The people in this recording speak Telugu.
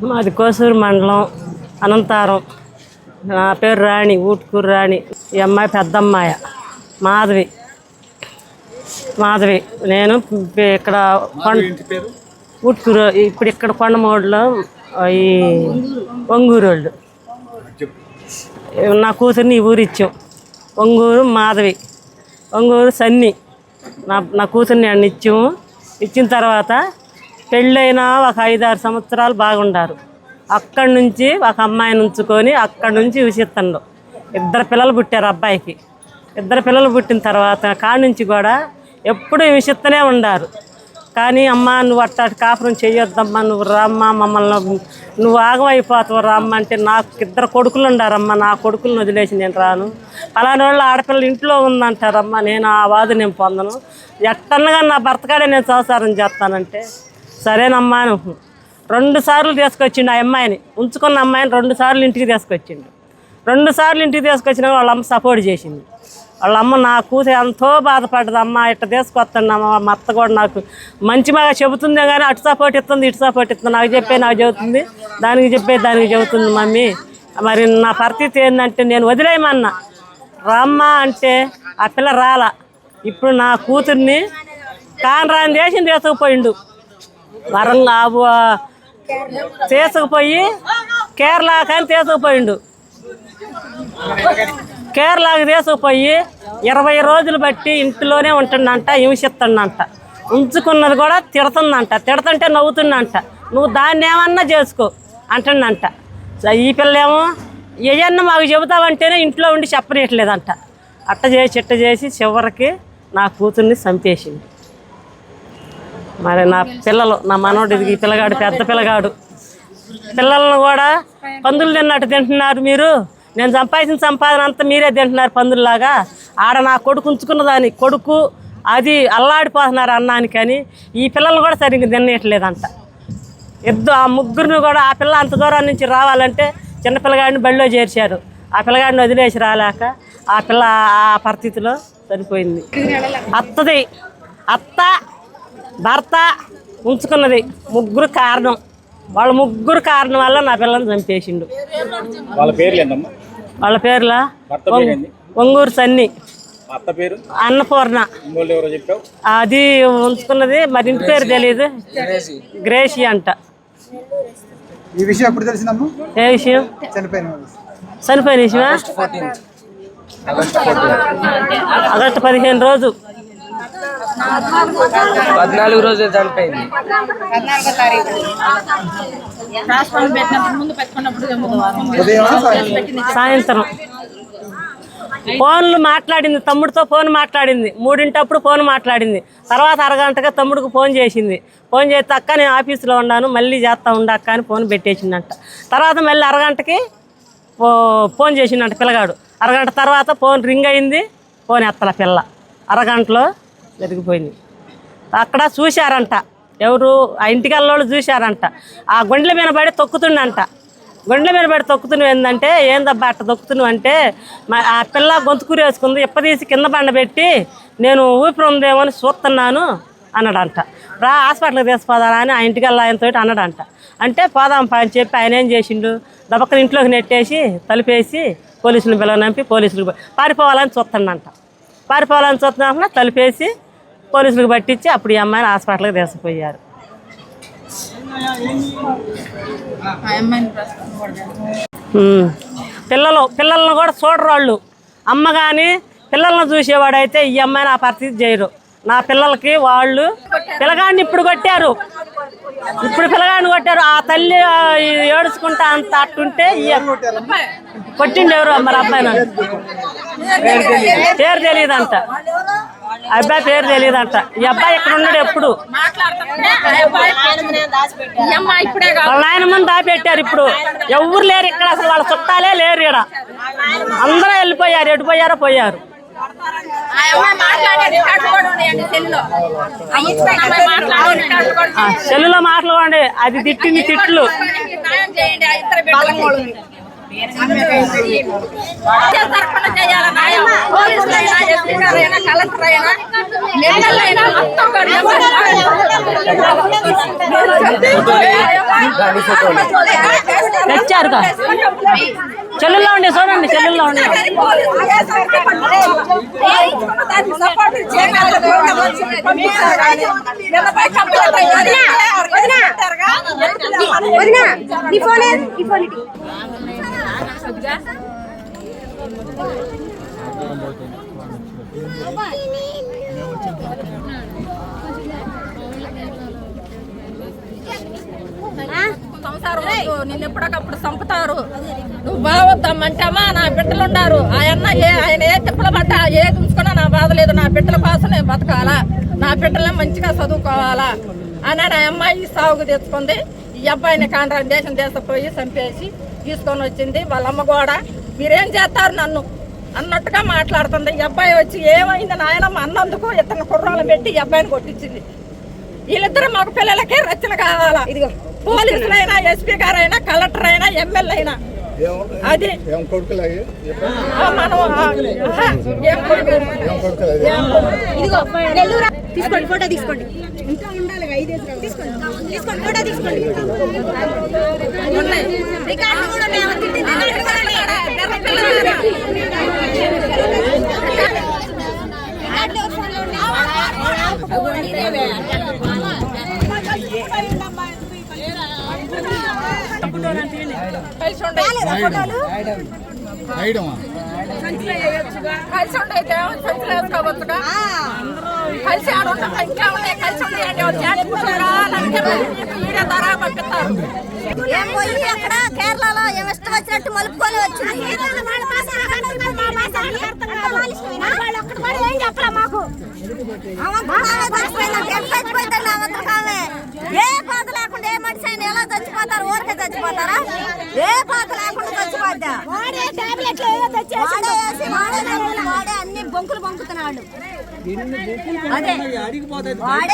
మాది కోసూరు మండలం అనంతారం. నా పేరు రాణి, ఊటుకూరు రాణి. ఈ అమ్మాయి పెద్దమ్మాయ మాధవి. నేను ఇక్కడ ఊటుకూరు, ఇప్పుడు ఇక్కడ కొండమూడులో ఈ ఒంగూరు వాళ్ళు నా కూతుర్ని ఈ ఊరు ఇచ్చాం. ఒంగూరు మాధవి, ఒంగూరు సన్ని. నా కూతుర్ని అన్ని ఇచ్చాము. ఇచ్చిన తర్వాత పెళ్ళైన ఒక 5-6 సంవత్సరాలు బాగుండారు. అక్కడి నుంచి ఒక అమ్మాయిని ఉంచుకొని అక్కడి నుంచి విసిత్తండు. 2 పిల్లలు పుట్టారు అబ్బాయికి. 2 పిల్లలు పుట్టిన తర్వాత కాడి నుంచి కూడా ఎప్పుడు విసిత్తనే ఉండారు. కానీ అమ్మ నువ్వు అట్టాటి కాపురం చేయొద్దమ్మా, నువ్వు రామ్మ, మమ్మల్ని నువ్వు ఆగమైపోతావు రామ్మ అంటే, నాకు 2 కొడుకులు ఉండారమ్మా, నా కొడుకులను వదిలేసి నేను రాను. అలాంటి వాళ్ళు ఆడపిల్లలు ఇంట్లో ఉందంటారమ్మా, నేను ఆ వాదు నేను పొందను. ఎట్టన్నగా నా భర్తకాడే నేను సంసారం చేస్తానంటే సరేనమ్మా అని 2 సార్లు తీసుకొచ్చిండు. ఆ అమ్మాయిని ఉంచుకున్న అమ్మాయిని 2 సార్లు ఇంటికి తీసుకొచ్చిండు. 2 సార్లు ఇంటికి తీసుకొచ్చినా వాళ్ళ అమ్మ సపోర్ట్ చేసింది. వాళ్ళ అమ్మ నా కూతురు ఎంతో బాధపడ్డది. అమ్మ ఇట్లా తీసుకొస్తాను అమ్మ, మా అత్త కూడా నాకు మంచి బాగా చెబుతుందే కానీ అటు సపోర్ట్ ఇస్తుంది, ఇటు సపోర్ట్ ఇస్తుంది. నాకు చెబుతుంది, దానికి చెబుతుంది మమ్మీ. మరి నా పరిస్థితి ఏంటంటే నేను వదిలేయమన్నా, రామ్మ అంటే ఆ పిల్ల రాలా. ఇప్పుడు నా కూతుర్ని కానరాని దేశం తీసుకుపోయిండు. తీసుకుపోయి కేరళ కానీ తీసుకుపోయిండు. కేరళకి తీసుకుపోయి 20 రోజులు బట్టి ఇంట్లోనే ఉంటుందంట, హింసిస్తుందంట. ఉంచుకున్నది కూడా తిడుతుందంట. తిడుతుంటే నవ్వుతుందంట. నువ్వు దాన్ని ఏమన్నా చేసుకో అంటుందంట. ఈ పిల్లేమో ఏమన్నా మాకు చెబుతావంటేనే ఇంట్లో ఉండి చెప్పనట్లేదంట. అట్ట చేసి చివరికి నా కూతుర్ని చంపేసింది. మరి నా పిల్లలు, నా మనోడు ఈ పిల్లగాడు పెద్ద పిల్లగాడు. పిల్లలను కూడా పందులు తిన్నట్టు తింటున్నారు మీరు. నేను సంపాదించిన సంపాదన అంతా మీరే తింటున్నారు పందుల్లాగా. ఆడ నా కొడుకు ఉంచుకున్నదాని కొడుకు అది అల్లాడిపోతున్నారు అన్నానికి. అని ఈ పిల్లలు కూడా సరిగ్గా తినట్లేదంట. ఆ ముగ్గురిని కూడా ఆ పిల్ల అంత దూరం నుంచి రావాలంటే చిన్నపిల్లగాడిని బడిలో చేర్చారు. ఆ పిల్లగాడిని వదిలేసి రాలేక ఆ పిల్ల ఆ పరిస్థితిలో చనిపోయింది. అత్త భర్త ఉంచుకున్నది ముగ్గురు కారణం. వాళ్ళ ముగ్గురు కారణం వల్ల నా పిల్లని చంపేసిండు. వాళ్ళ పేర్ల ఒంగూరు సన్ని, అన్నపూర్ణ. అది ఉంచుకున్నది మరి ఇంటి పేరు తెలియదు, గ్రేసి అంట. ఈ విషయం ఎప్పుడు తెలిసిందమ్మా? ఏ విషయం? చనిపోయిన విషయమా? ఆగస్టు 15 రోజు 14 రోజు చనిపోయింది. సాయంత్రం ఫోన్లు మాట్లాడింది, తమ్ముడితో ఫోన్ మాట్లాడింది. 3 ఫోన్ మాట్లాడింది. తర్వాత అరగంటగా తమ్ముడికి ఫోన్ చేసింది. ఫోన్ చేస్తే అక్క నేను ఆఫీసులో ఉన్నాను, మళ్ళీ చేస్తా ఉండక్క అని ఫోన్ పెట్టేసిందంట. తర్వాత మళ్ళీ అరగంటకి ఫోన్ చేసిందంట పిల్లగాడు. అరగంట తర్వాత ఫోన్ రింగ్ అయింది. ఫోన్ ఎత్తల పిల్ల. అరగంటలో జరిగిపోయింది. అక్కడ చూశారంట, ఎవరు ఆ ఇంటికెళ్ళోళ్ళు చూశారంట. ఆ గుండెల మీద పడి తొక్కుతుండంట. గుండెల మీద పడి తొక్కుతున్నావు ఏంటంటే, ఏందబ్బా అట్ట తొక్కుతున్నావు అంటే, ఆ పిల్ల గొంతుకూరు వేసుకుంది. ఇప్పదీసి కింద బండ పెట్టి నేను ఊపిరి ఉందేమో అని చూస్తున్నాను అన్నాడంట. రా హాస్పిటల్కి తీసుకుపోదారా అని ఆ ఇంటికెళ్ళ ఆయనతో అన్నాడంట. అంటే పోదాంపా అని చెప్పి ఆయన ఏం చేసిండు, దబక్కన ఇంట్లోకి నెట్టేసి తలుపేసి పోలీసులను పిలవనంపి పోలీసులకు పారిపోవాలని చూస్తుండంట. పారిపోవాలని చూస్తున్నా తలుపేసి పోలీసులకు పట్టించి అప్పుడు ఈ అమ్మాయిని హాస్పిటల్కి తీసుకుపోయారు. పిల్లలను కూడా చూడరు వాళ్ళు. అమ్మ కానీ పిల్లలను చూసేవాడైతే ఈ అమ్మాయిని ఆ పరిస్థితి చేయరు. నా పిల్లలకి వాళ్ళు పిల్లగాడిని ఇప్పుడు కొట్టారు. ఆ తల్లి ఏడుచుకుంటా అంత అట్టుంటే కొట్టిండు ఎవరు మరి అబ్బాయి పేరు తెలియదంట. అబ్బాయి పేరు తెలియదంట. ఈ అబ్బాయి ఇక్కడ ఉన్నాడు ఎప్పుడు. వాళ్ళ ఆయన ముందు దాపెట్టారు. ఇప్పుడు ఎవరు లేరు ఇక్కడ, అసలు వాళ్ళ చుట్టాలే లేరు ఇక్కడ. అందరూ వెళ్ళిపోయారు. ఎటు పోయారో పోయారు. సెల్లులో మాట్లాడండి. అది తిట్టింది తిట్లు. తెచ్చారుగా చెల్లెల్లో ఉండే చూడండి, చెల్లెల్లో ఉండే సంసారం నిన్ను ఎప్పటికప్పుడు చంపుతారు. నువ్వు బావద్దామంటామా? నా బిడ్డలు ఉన్నారు. ఆయన ఏ తిప్పలు పడ్డా ఏది ఉంచుకున్నా నా బాధ లేదు. నా బిడ్డల కోసం నేను బతకాలా, నా బిడ్డలే మంచిగా చదువుకోవాలా అని నా అమ్మాయి సాగుకు తెచ్చుకుంది. ఈ అబ్బాయిని కాంట్రాక్ట్ దేశం పోయి చంపేసి తీసుకొని వచ్చింది. వాళ్ళ అమ్మ కూడా మీరేం చేస్తారు నన్ను అన్నట్టుగా మాట్లాడుతుంది. ఈ అబ్బాయి వచ్చి ఏమైంది నాయనమ్మ అన్నందుకు ఇతను కుర్రాలు పెట్టి ఈ అబ్బాయిని కొట్టించింది. వీళ్ళిద్దరూ మాకు పిల్లలకే రచన కావాలా. పోలీసులైనా, ఎస్పీ గారైనా, కలెక్టర్ అయినా, ఎమ్మెల్యే అయినా అది తీసుకోండి, ఫోటో తీసుకోండి. ఇంకా ఉండాలి, 5 తీసుకోండి, తీసుకోండి, ఫోటో తీసుకోండి. రికార్డు కూడా కలిసి ఉండైతే సంచులు వేసుకోవచ్చుగా. కలిసి ఆడుంటా ఇంకా ఉన్నాయి. కలిసి ఉండేయండి. మీడియా ద్వారా పంపిస్తారు. అక్కడ కేరళలో ఇష్టం వచ్చినట్టు మలుపుకొని వచ్చింది. ఏ పాత లేకుండా ఏ మనిషి అయినా ఎలా చచ్చిపోతారు? ఊరికే చచ్చిపోతారా? ఏ పాత లేకుండా చచ్చిపోద్దా? వాడే అన్ని బొంకులు బొంకుతున్నాడు. అదే వాడే